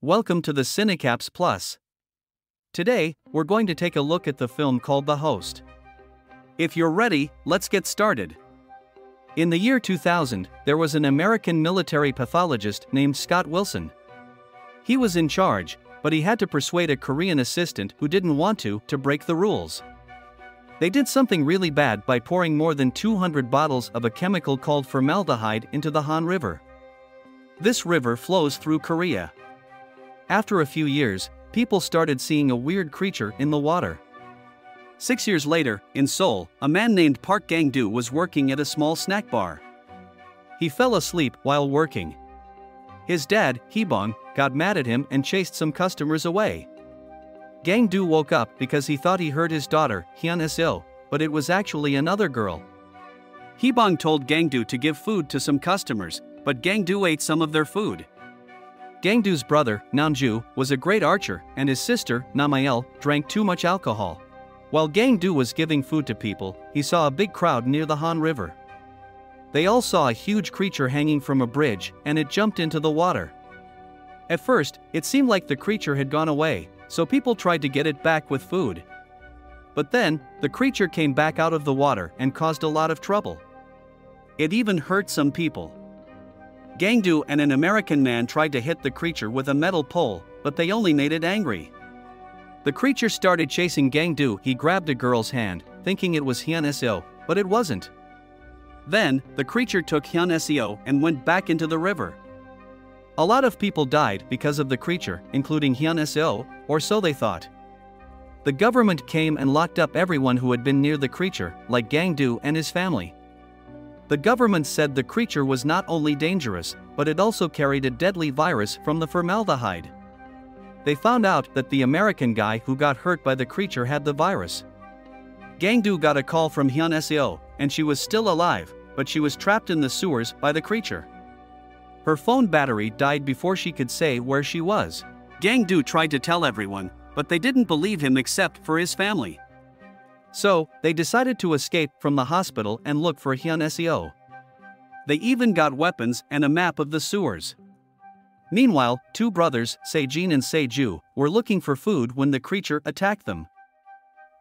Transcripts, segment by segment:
Welcome to the Cinecaps Plus. Today, we're going to take a look at the film called The Host. If you're ready, let's get started. In the year 2000, there was an American military pathologist named Scott Wilson. He was in charge, but he had to persuade a Korean assistant who didn't want to break the rules. They did something really bad by pouring more than 200 bottles of a chemical called formaldehyde into the Han River. This river flows through Korea. After a few years, people started seeing a weird creature in the water. 6 years later, in Seoul, a man named Park Gang-do was working at a small snack bar. He fell asleep while working. His dad, Hee-bong, got mad at him and chased some customers away. Gang-do woke up because he thought he heard his daughter, Hyun-seo, but it was actually another girl. Hee-bong told Gang-do to give food to some customers, but Gang-do ate some of their food. Gang-do's brother, Namju, was a great archer, and his sister, Namael, drank too much alcohol. While Gang-do was giving food to people, he saw a big crowd near the Han River. They all saw a huge creature hanging from a bridge, and it jumped into the water. At first, it seemed like the creature had gone away, so people tried to get it back with food. But then, the creature came back out of the water and caused a lot of trouble. It even hurt some people. Gang-do and an American man tried to hit the creature with a metal pole, but they only made it angry. The creature started chasing Gang-do. He grabbed a girl's hand, thinking it was Hyun-seo, but it wasn't. Then, the creature took Hyun-seo and went back into the river. A lot of people died because of the creature, including Hyun-seo, or so they thought. The government came and locked up everyone who had been near the creature, like Gang-do and his family. The government said the creature was not only dangerous, but it also carried a deadly virus from the formaldehyde. They found out that the American guy who got hurt by the creature had the virus. Gang-do got a call from Hyun-seo, and she was still alive, but she was trapped in the sewers by the creature. Her phone battery died before she could say where she was. Gang-do tried to tell everyone, but they didn't believe him except for his family. So, they decided to escape from the hospital and look for Hyun-seo. They even got weapons and a map of the sewers. Meanwhile, two brothers, Sejin and Seju, were looking for food when the creature attacked them.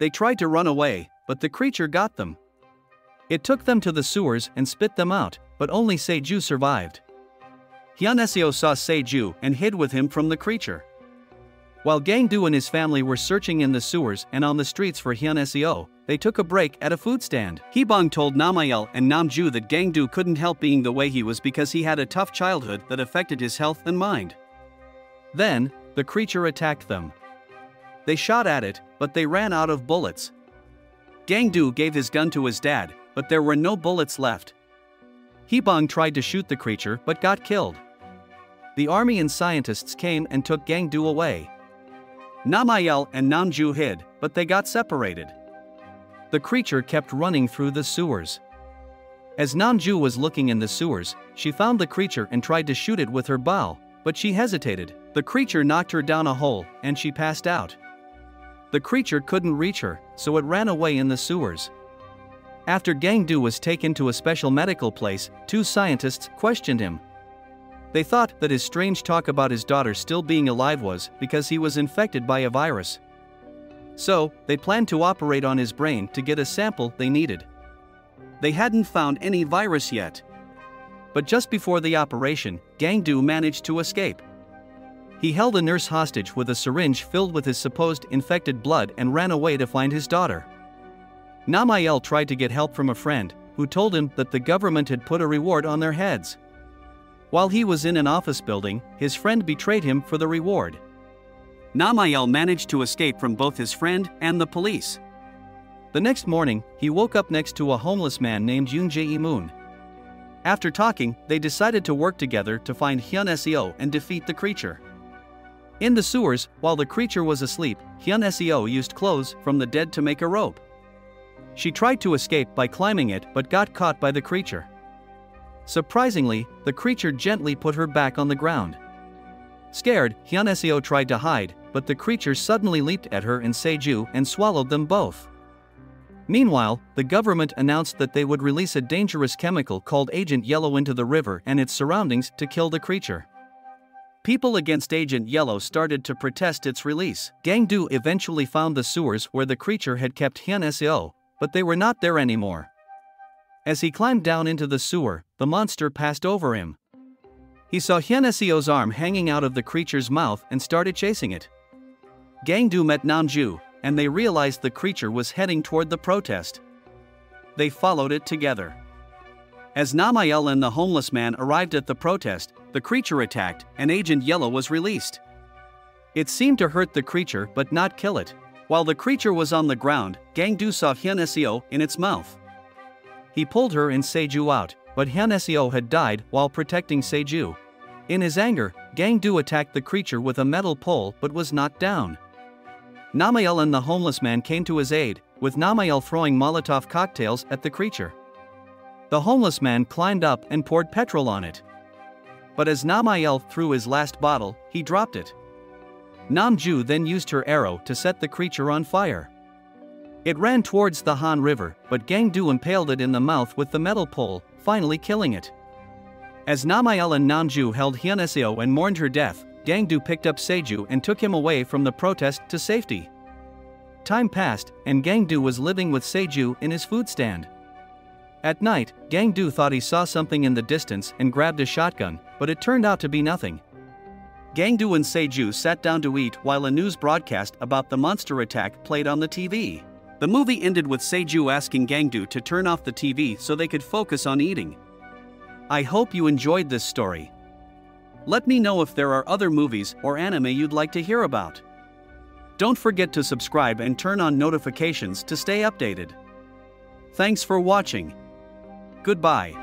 They tried to run away, but the creature got them. It took them to the sewers and spit them out, but only Seju survived. Hyun-seo saw Seju and hid with him from the creature. While Gang-do and his family were searching in the sewers and on the streets for Hyun-seo, they took a break at a food stand. Hee-bong told Namael and Namju that Gang-do couldn't help being the way he was because he had a tough childhood that affected his health and mind. Then, the creature attacked them. They shot at it, but they ran out of bullets. Gang-do gave his gun to his dad, but there were no bullets left. Hee-bong tried to shoot the creature but got killed. The army and scientists came and took Gang-do away. Namael and Namju hid, but they got separated. The creature kept running through the sewers. As Namju was looking in the sewers, she found the creature and tried to shoot it with her bow, but she hesitated. The creature knocked her down a hole, and she passed out. The creature couldn't reach her, so it ran away in the sewers. After Gang-do was taken to a special medical place, two scientists questioned him. They thought that his strange talk about his daughter still being alive was because he was infected by a virus. So, they planned to operate on his brain to get a sample they needed. They hadn't found any virus yet. But just before the operation, Gang-do managed to escape. He held a nurse hostage with a syringe filled with his supposed infected blood and ran away to find his daughter. Namael tried to get help from a friend, who told him that the government had put a reward on their heads. While he was in an office building, his friend betrayed him for the reward. Namael managed to escape from both his friend and the police. The next morning, he woke up next to a homeless man named Yoon Jae-moon. After talking, they decided to work together to find Hyun-seo and defeat the creature. In the sewers, while the creature was asleep, Hyun-seo used clothes from the dead to make a rope. She tried to escape by climbing it but got caught by the creature. Surprisingly, the creature gently put her back on the ground. Scared, Hyun-seo tried to hide, but the creature suddenly leaped at her and Seju and swallowed them both. Meanwhile, the government announced that they would release a dangerous chemical called Agent Yellow into the river and its surroundings to kill the creature. People against Agent Yellow started to protest its release. Gangdu eventually found the sewers where the creature had kept Hyunseo, but they were not there anymore. As he climbed down into the sewer, the monster passed over him. He saw Hyunseo's arm hanging out of the creature's mouth and started chasing it. Gangdu met Namju, and they realized the creature was heading toward the protest. They followed it together. As Namael and the homeless man arrived at the protest, the creature attacked, and Agent Yellow was released. It seemed to hurt the creature but not kill it. While the creature was on the ground, Gangdu saw Hyunseo in its mouth. He pulled her and Seju out, but Hyunseo had died while protecting Seju. In his anger, Gangdu attacked the creature with a metal pole but was knocked down. Namael and the homeless man came to his aid, with Namael throwing Molotov cocktails at the creature. The homeless man climbed up and poured petrol on it. But as Namael threw his last bottle, he dropped it. Namju then used her arrow to set the creature on fire. It ran towards the Han River, but Gangdu impaled it in the mouth with the metal pole, finally killing it. As Namael and Namju held Hyunseo and mourned her death, Gangdu picked up Seju and took him away from the protest to safety. Time passed, and Gangdu was living with Seju in his food stand. At night, Gangdu thought he saw something in the distance and grabbed a shotgun, but it turned out to be nothing. Gangdu and Seju sat down to eat while a news broadcast about the monster attack played on the TV. The movie ended with Seju asking Gangdu to turn off the TV so they could focus on eating. I hope you enjoyed this story. Let me know if there are other movies or anime you'd like to hear about. Don't forget to subscribe and turn on notifications to stay updated. Thanks for watching. Goodbye.